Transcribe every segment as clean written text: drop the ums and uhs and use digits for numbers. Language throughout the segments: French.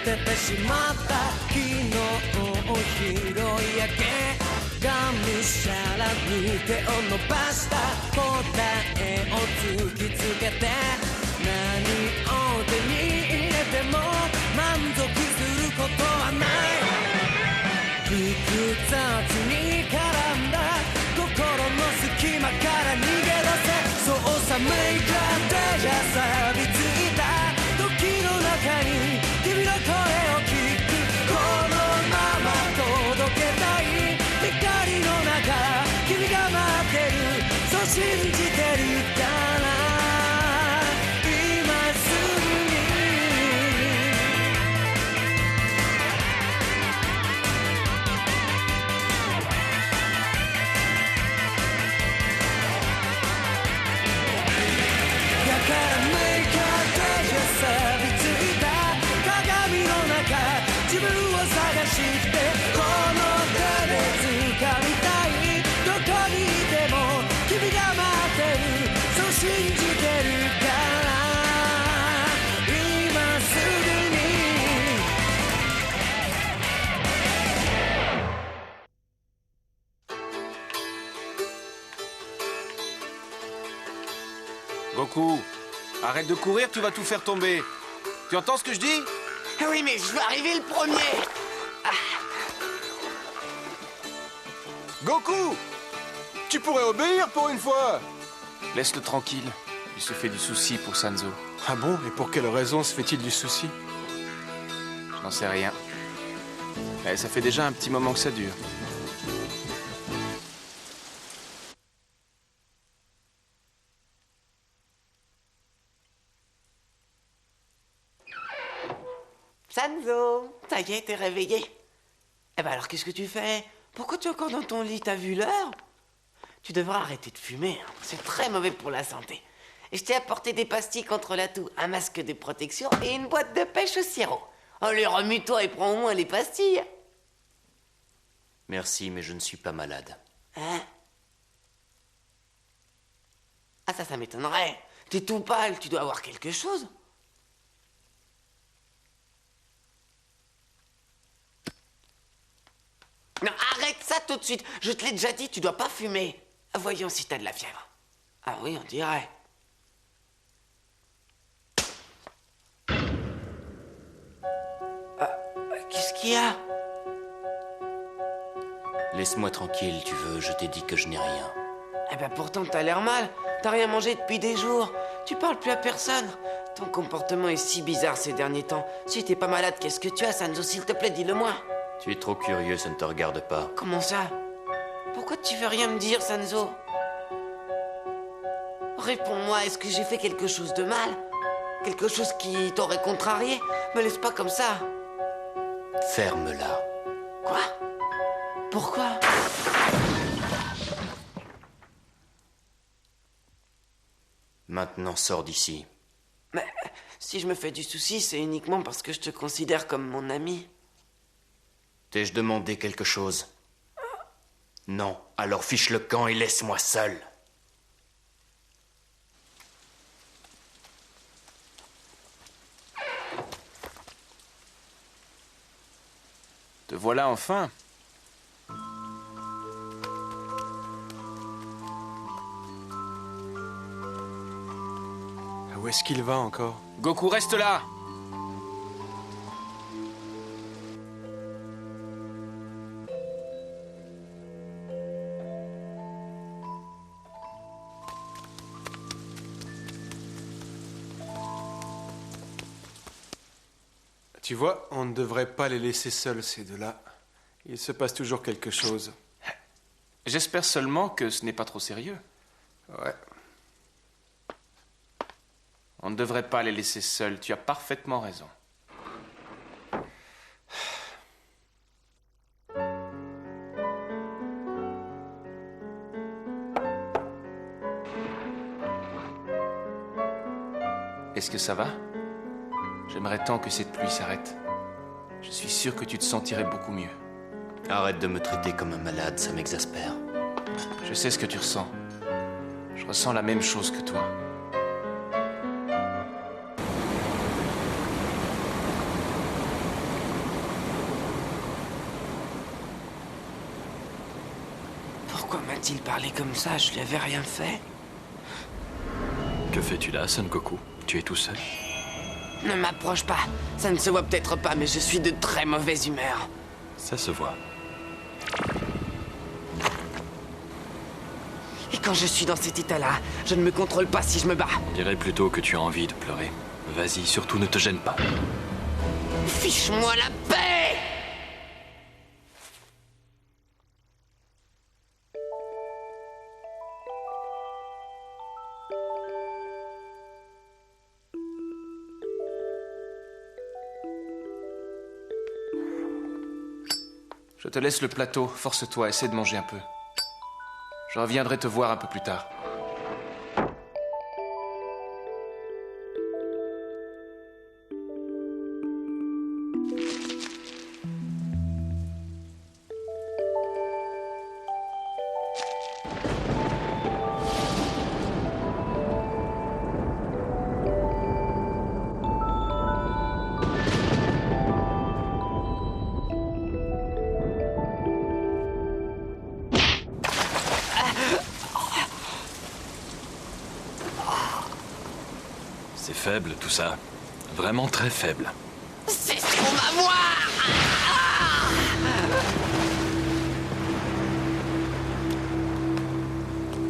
ててしまった昨日を拾い上げがむしゃらに手を伸ばした答えを突きつけて何を手に入れても満足することはない複雑に絡んだ心の隙間から逃げ出せそう寒い風が錆びついた時の中に君の声を聞くこのまま届けたい光の中君が待ってるそう信じてるから自分を探してこの手で掴みたいどこにいても君が待ってるそう信じてるから今すぐにGoku, arrête de courir, tu vas tout faire tomber. Tu entends ce que je dis? Oui, mais je vais arriver le premier. Goku! Tu pourrais obéir pour une fois! Laisse-le tranquille. Il se fait du souci pour Sanzo. Ah bon? Et pour quelle raison se fait-il du souci? Je n'en sais rien. Mais ça fait déjà un petit moment que ça dure. Sanzo, ça y est, t'es réveillé. Eh ben alors, qu'est-ce que tu fais? Pourquoi tu es encore dans ton lit? T'as vu l'heure? Tu devras arrêter de fumer, hein. C'est très mauvais pour la santé. Et je t'ai apporté des pastilles contre la toux, un masque de protection et une boîte de pêche au sirop. Allez, remue-toi et prends au moins les pastilles. Merci, mais je ne suis pas malade. Hein? Ah ça m'étonnerait. T'es tout pâle, tu dois avoir quelque chose. Non, arrête ça tout de suite. Je te l'ai déjà dit, tu dois pas fumer. Voyons si t'as de la fièvre. Ah oui, on dirait. Qu'est-ce qu'il y a? Laisse-moi tranquille, tu veux, je t'ai dit que je n'ai rien. Eh ben pourtant t'as l'air mal. T'as rien mangé depuis des jours. Tu parles plus à personne. Ton comportement est si bizarre ces derniers temps. Si t'es pas malade, qu'est-ce que tu as, Sanzo? S'il te plaît, dis-le-moi. Tu es trop curieux, ça ne te regarde pas. Comment ça? Pourquoi tu veux rien me dire, Sanzo? Réponds-moi, est-ce que j'ai fait quelque chose de mal? Quelque chose qui t'aurait contrarié? Me laisse pas comme ça. Ferme-la. Quoi? Pourquoi? Maintenant, sors d'ici. Mais si je me fais du souci, c'est uniquement parce que je te considère comme mon ami. T'ai-je demandé quelque chose? Non, alors fiche le camp et laisse-moi seul. Te voilà enfin. Où est-ce qu'il va encore? Goku, reste là. Tu vois, on ne devrait pas les laisser seuls, ces deux-là. Il se passe toujours quelque chose. J'espère seulement que ce n'est pas trop sérieux. Ouais. On ne devrait pas les laisser seuls, tu as parfaitement raison. Est-ce que ça va? J'aimerais tant que cette pluie s'arrête. Je suis sûr que tu te sentirais beaucoup mieux. Arrête de me traiter comme un malade, ça m'exaspère. Je sais ce que tu ressens. Je ressens la même chose que toi. Pourquoi m'a-t-il parlé comme ça? Je lui avais rien fait. Que fais-tu là, Son Goku? Tu es tout seul? Ne m'approche pas. Ça ne se voit peut-être pas, mais je suis de très mauvaise humeur. Ça se voit. Et quand je suis dans cet état-là, je ne me contrôle pas si je me bats. On dirait plutôt que tu as envie de pleurer. Vas-y, surtout ne te gêne pas. Fiche-moi la paix! Je te laisse le plateau, force-toi, essaie de manger un peu. Je reviendrai te voir un peu plus tard. C'est faible, tout ça. Vraiment très faible. C'est ce qu'on va voir!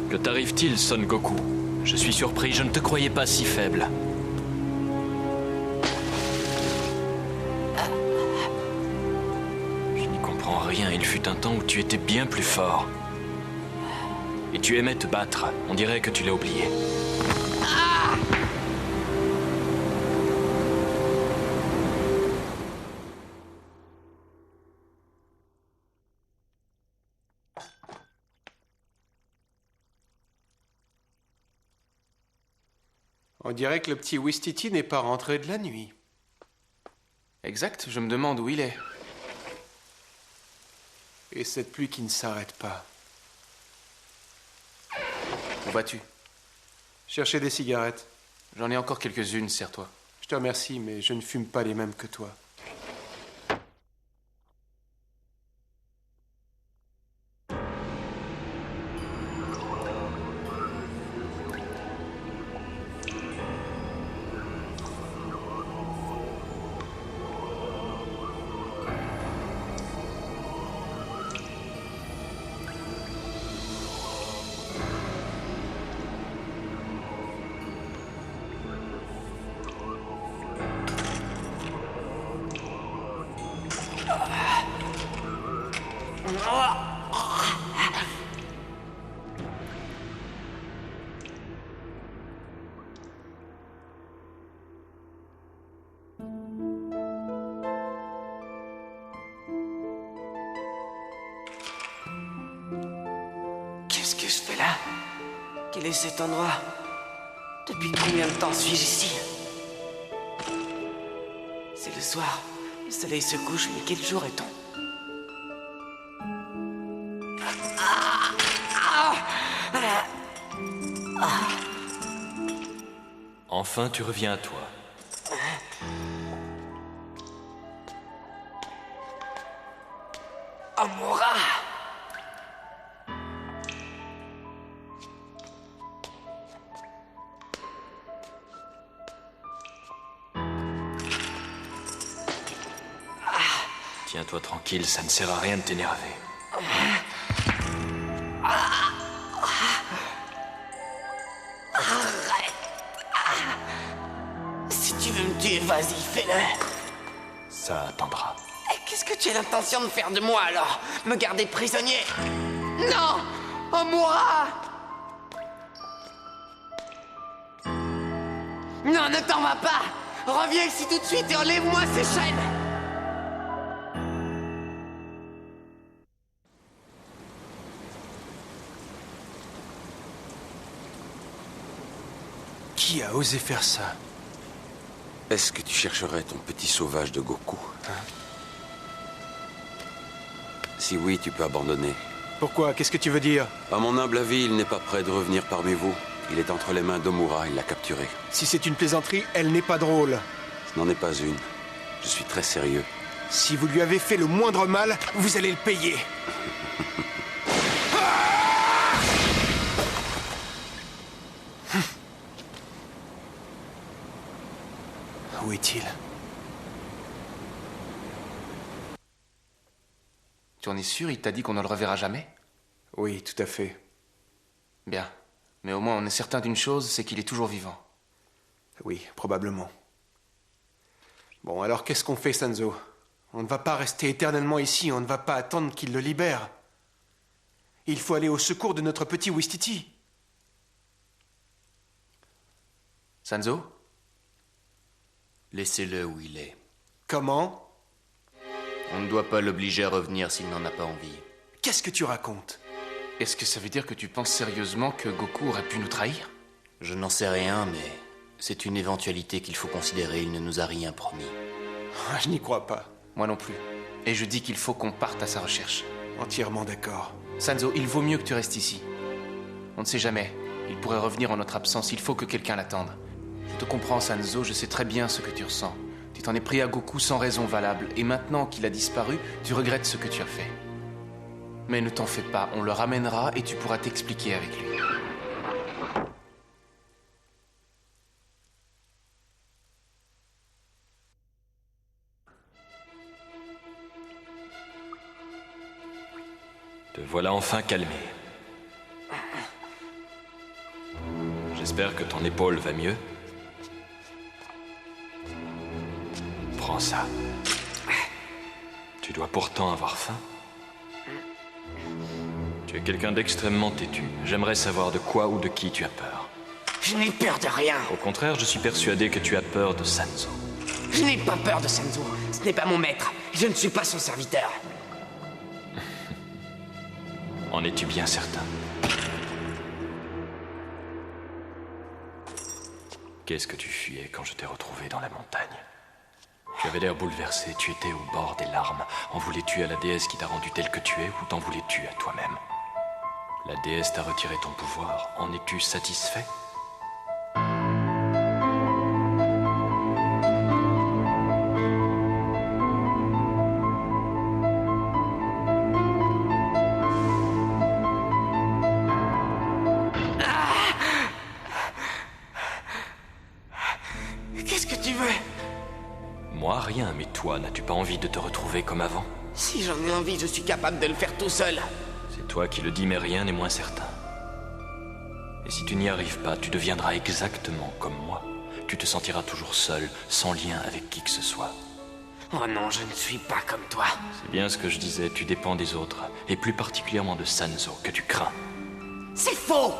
Que t'arrive-t-il, Son Goku? Je suis surpris, je ne te croyais pas si faible. Je n'y comprends rien, il fut un temps où tu étais bien plus fort. Et tu aimais te battre, on dirait que tu l'as oublié. On dirait que le petit Wistiti n'est pas rentré de la nuit. Exact, je me demande où il est. Et cette pluie qui ne s'arrête pas. Où vas-tu? Chercher des cigarettes. J'en ai encore quelques-unes, sers-toi. Je te remercie, mais je ne fume pas les mêmes que toi. Qu'est-ce que je fais là? Quel est cet endroit? Depuis combien de temps suis-je ici? C'est le soir. Le soleil se couche, mais quel jour est-on? Enfin, tu reviens à toi. Amura! Tiens-toi tranquille, ça ne sert à rien de t'énerver. Si tu veux me tuer, vas-y, fais-le. Ça attendra. Et qu'est-ce que tu as l'intention de faire de moi alors? Me garder prisonnier? Non! Amura! Non, ne t'en vas pas! Reviens ici tout de suite et enlève-moi ces chaînes! Qui a osé faire ça? Est-ce que tu chercherais ton petit sauvage de Goku? Si oui, tu peux abandonner. Pourquoi? Qu'est-ce que tu veux dire? À mon humble avis, il n'est pas prêt de revenir parmi vous. Il est entre les mains d'Omura, il l'a capturé. Si c'est une plaisanterie, elle n'est pas drôle. Ce n'en est pas une. Je suis très sérieux. Si vous lui avez fait le moindre mal, vous allez le payer. Tu en es sûr? Il t'a dit qu'on ne le reverra jamais? Oui, tout à fait. Bien. Mais au moins on est certain d'une chose, c'est qu'il est toujours vivant. Oui, probablement. Bon, alors qu'est-ce qu'on fait, Sanzo? On ne va pas rester éternellement ici, on ne va pas attendre qu'il le libère. Il faut aller au secours de notre petit Ouistiti. Sanzo? Laissez-le où il est. Comment? On ne doit pas l'obliger à revenir s'il n'en a pas envie. Qu'est-ce que tu racontes? Est-ce que ça veut dire que tu penses sérieusement que Goku aurait pu nous trahir? Je n'en sais rien, mais c'est une éventualité qu'il faut considérer. Il ne nous a rien promis. Ah, je n'y crois pas. Moi non plus. Et je dis qu'il faut qu'on parte à sa recherche. Entièrement d'accord. Sanzo, il vaut mieux que tu restes ici. On ne sait jamais. Il pourrait revenir en notre absence. Il faut que quelqu'un l'attende. Je te comprends, Sanzo. Je sais très bien ce que tu ressens. Tu t'en es pris à Goku sans raison valable. Et maintenant qu'il a disparu, tu regrettes ce que tu as fait. Mais ne t'en fais pas. On le ramènera et tu pourras t'expliquer avec lui. Te voilà enfin calmé. J'espère que ton épaule va mieux. Prends ça. Tu dois pourtant avoir faim. Tu es quelqu'un d'extrêmement têtu. J'aimerais savoir de quoi ou de qui tu as peur. Je n'ai peur de rien. Au contraire, je suis persuadé que tu as peur de Sanzo. Je n'ai pas peur de Sanzo. Ce n'est pas mon maître. Je ne suis pas son serviteur. En es-tu bien certain? Qu'est-ce que tu fuyais quand je t'ai retrouvé dans la montagne? Tu avais l'air bouleversé, tu étais au bord des larmes. En voulais-tu à la déesse qui t'a rendu tel que tu es ou t'en voulais-tu à toi-même? La déesse t'a retiré ton pouvoir, en es-tu satisfait? Qu'est-ce que tu veux? Moi, rien, mais toi, n'as-tu pas envie de te retrouver comme avant? Si j'en ai envie, je suis capable de le faire tout seul. C'est toi qui le dis, mais rien n'est moins certain. Et si tu n'y arrives pas, tu deviendras exactement comme moi. Tu te sentiras toujours seul, sans lien avec qui que ce soit. Oh non, je ne suis pas comme toi. C'est bien ce que je disais, tu dépends des autres, et plus particulièrement de Sanzo, que tu crains. C'est faux!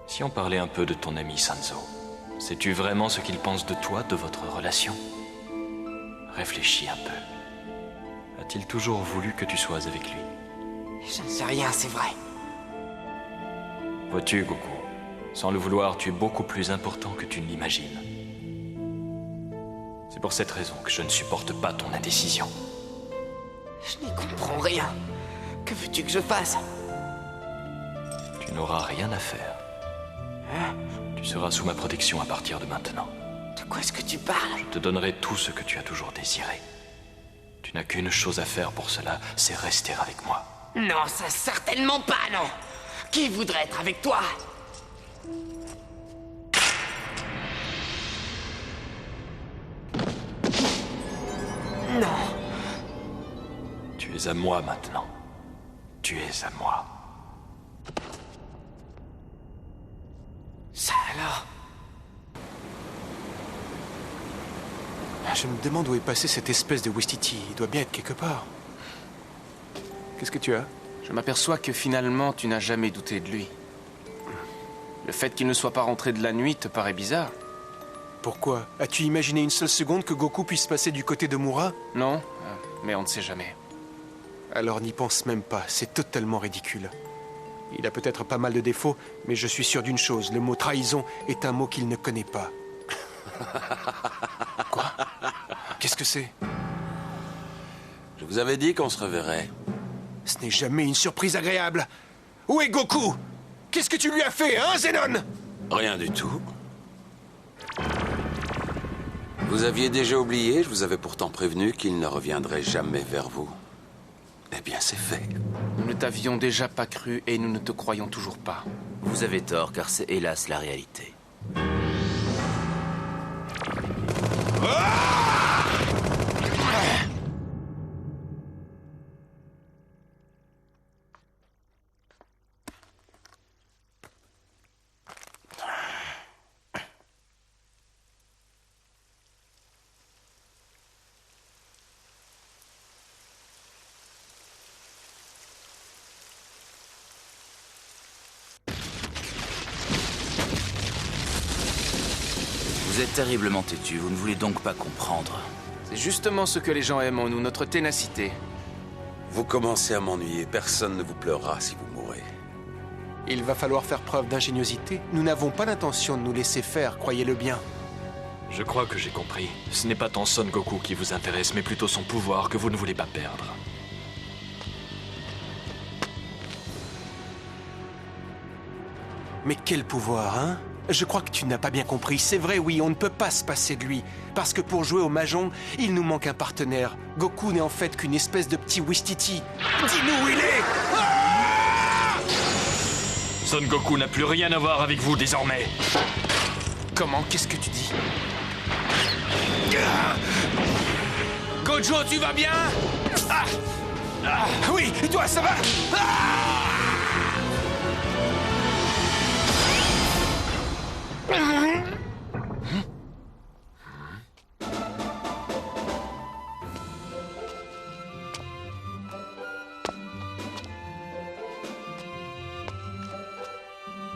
Si on parlait un peu de ton ami Sanzo, sais-tu vraiment ce qu'il pense de toi, de votre relation? Réfléchis un peu. A-t-il toujours voulu que tu sois avec lui? Je ne sais rien, c'est vrai. Vois-tu, Goku, sans le vouloir, tu es beaucoup plus important que tu ne l'imagines. C'est pour cette raison que je ne supporte pas ton indécision. Je n'y comprends rien. Que veux-tu que je fasse? Tu n'auras rien à faire. Tu seras sous ma protection à partir de maintenant. De quoi est-ce que tu parles? Je te donnerai tout ce que tu as toujours désiré. Tu n'as qu'une chose à faire pour cela, c'est rester avec moi. Non, ça certainement pas, non. Qui voudrait être avec toi? Non. Tu es à moi maintenant. Tu es à moi. Ça alors? Je me demande où est passé cette espèce de Ouistiti. Il doit bien être quelque part. Qu'est-ce que tu as? Je m'aperçois que finalement, tu n'as jamais douté de lui. Le fait qu'il ne soit pas rentré de la nuit te paraît bizarre. Pourquoi? As-tu imaginé une seule seconde que Goku puisse passer du côté de Mura? Non, mais on ne sait jamais. Alors n'y pense même pas, c'est totalement ridicule. Il a peut-être pas mal de défauts, mais je suis sûr d'une chose, le mot trahison est un mot qu'il ne connaît pas. Quoi? Qu'est-ce que c'est? Je vous avais dit qu'on se reverrait. Ce n'est jamais une surprise agréable. Où est Goku? Qu'est-ce que tu lui as fait, hein, Zenon? Rien du tout. Vous aviez déjà oublié, je vous avais pourtant prévenu qu'il ne reviendrait jamais vers vous. Eh bien, c'est fait. Nous ne t'avions déjà pas cru et nous ne te croyons toujours pas. Vous avez tort, car c'est hélas la réalité. Vous êtes terriblement têtu, vous ne voulez donc pas comprendre. C'est justement ce que les gens aiment en nous, notre ténacité. Vous commencez à m'ennuyer. Personne ne vous pleurera si vous mourrez. Il va falloir faire preuve d'ingéniosité. Nous n'avons pas l'intention de nous laisser faire, croyez-le bien. Je crois que j'ai compris. Ce n'est pas tant Son Goku qui vous intéresse, mais plutôt son pouvoir que vous ne voulez pas perdre. Mais quel pouvoir, hein? Je crois que tu n'as pas bien compris. C'est vrai, oui, on ne peut pas se passer de lui. Parce que pour jouer au Mahjong, il nous manque un partenaire. Goku n'est en fait qu'une espèce de petit Wistiti. Dis-nous où il est! Son Goku n'a plus rien à voir avec vous désormais. Comment? Qu'est-ce que tu dis? Gojo, tu vas bien? Oui, et toi, ça va?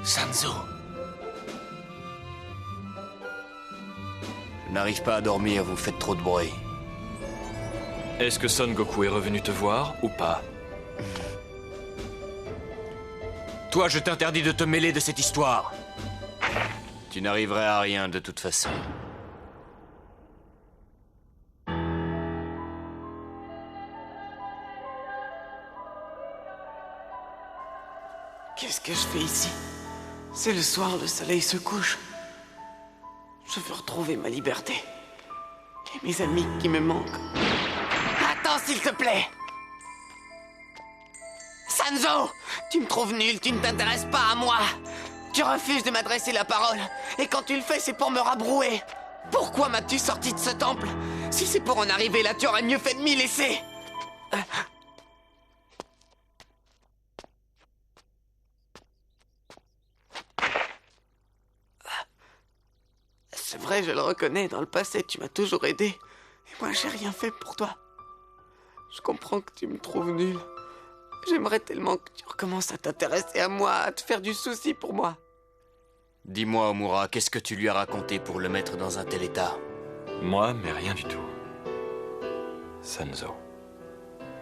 Sanzo. Je n'arrive pas à dormir, vous faites trop de bruit. Est-ce que Son Goku est revenu te voir ou pas? Toi, je t'interdis de te mêler de cette histoire. Tu n'arriverais à rien de toute façon. Qu'est-ce que je fais ici? C'est le soir, le soleil se couche. Je veux retrouver ma liberté. Et mes amis qui me manquent. Attends, s'il te plaît! Sanzo! Tu me trouves nul, tu ne t'intéresses pas à moi! Tu refuses de m'adresser la parole, et quand tu le fais, c'est pour me rabrouer! Pourquoi m'as-tu sorti de ce temple? Si c'est pour en arriver là, tu aurais mieux fait de m'y laisser! C'est vrai, je le reconnais, dans le passé, tu m'as toujours aidé. Et moi, j'ai rien fait pour toi. Je comprends que tu me trouves nul. J'aimerais tellement que tu recommences à t'intéresser à moi, à te faire du souci pour moi. Dis-moi, Omura, qu'est-ce que tu lui as raconté pour le mettre dans un tel état? Moi, mais rien du tout. Sanzo,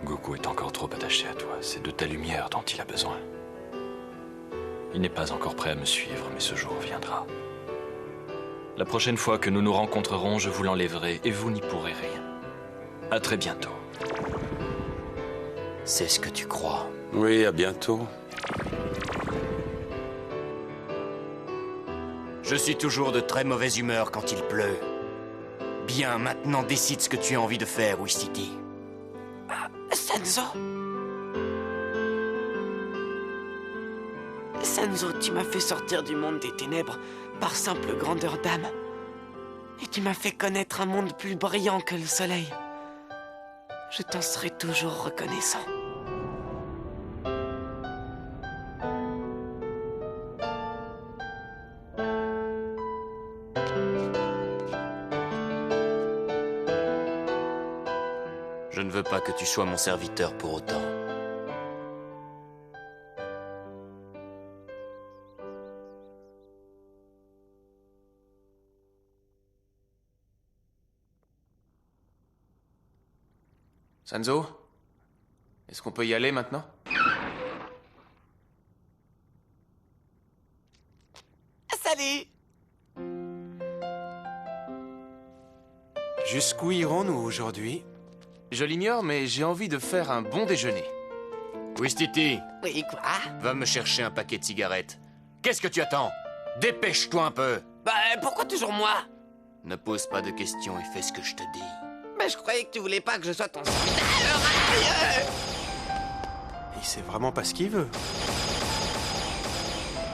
Goku est encore trop attaché à toi. C'est de ta lumière dont il a besoin. Il n'est pas encore prêt à me suivre, mais ce jour viendra. La prochaine fois que nous nous rencontrerons, je vous l'enlèverai et vous n'y pourrez rien. À très bientôt. C'est ce que tu crois. Oui, à bientôt. Je suis toujours de très mauvaise humeur quand il pleut. Bien, maintenant décide ce que tu as envie de faire, Wistiti. Sanzo. Sanzo, tu m'as fait sortir du monde des ténèbres par simple grandeur d'âme. Et tu m'as fait connaître un monde plus brillant que le soleil. Je t'en serai toujours reconnaissant. Je ne veux pas que tu sois mon serviteur pour autant. Sanzo? Est-ce qu'on peut y aller maintenant? Salut! Jusqu'où irons-nous aujourd'hui? Je l'ignore, mais j'ai envie de faire un bon déjeuner. Wistiti, Oui, quoi? va me chercher un paquet de cigarettes. Qu'est-ce que tu attends? Dépêche-toi un peu. Bah, pourquoi toujours moi? Ne pose pas de questions et fais ce que je te dis. Bah, je croyais que tu voulais pas que je sois ton serviteur. Aïe! Il sait vraiment pas ce qu'il veut.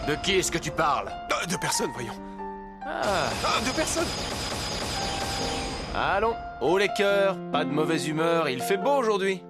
De qui est-ce que tu parles? De personne, voyons. De personne. Allons, haut les cœurs, pas de mauvaise humeur, il fait beau aujourd'hui.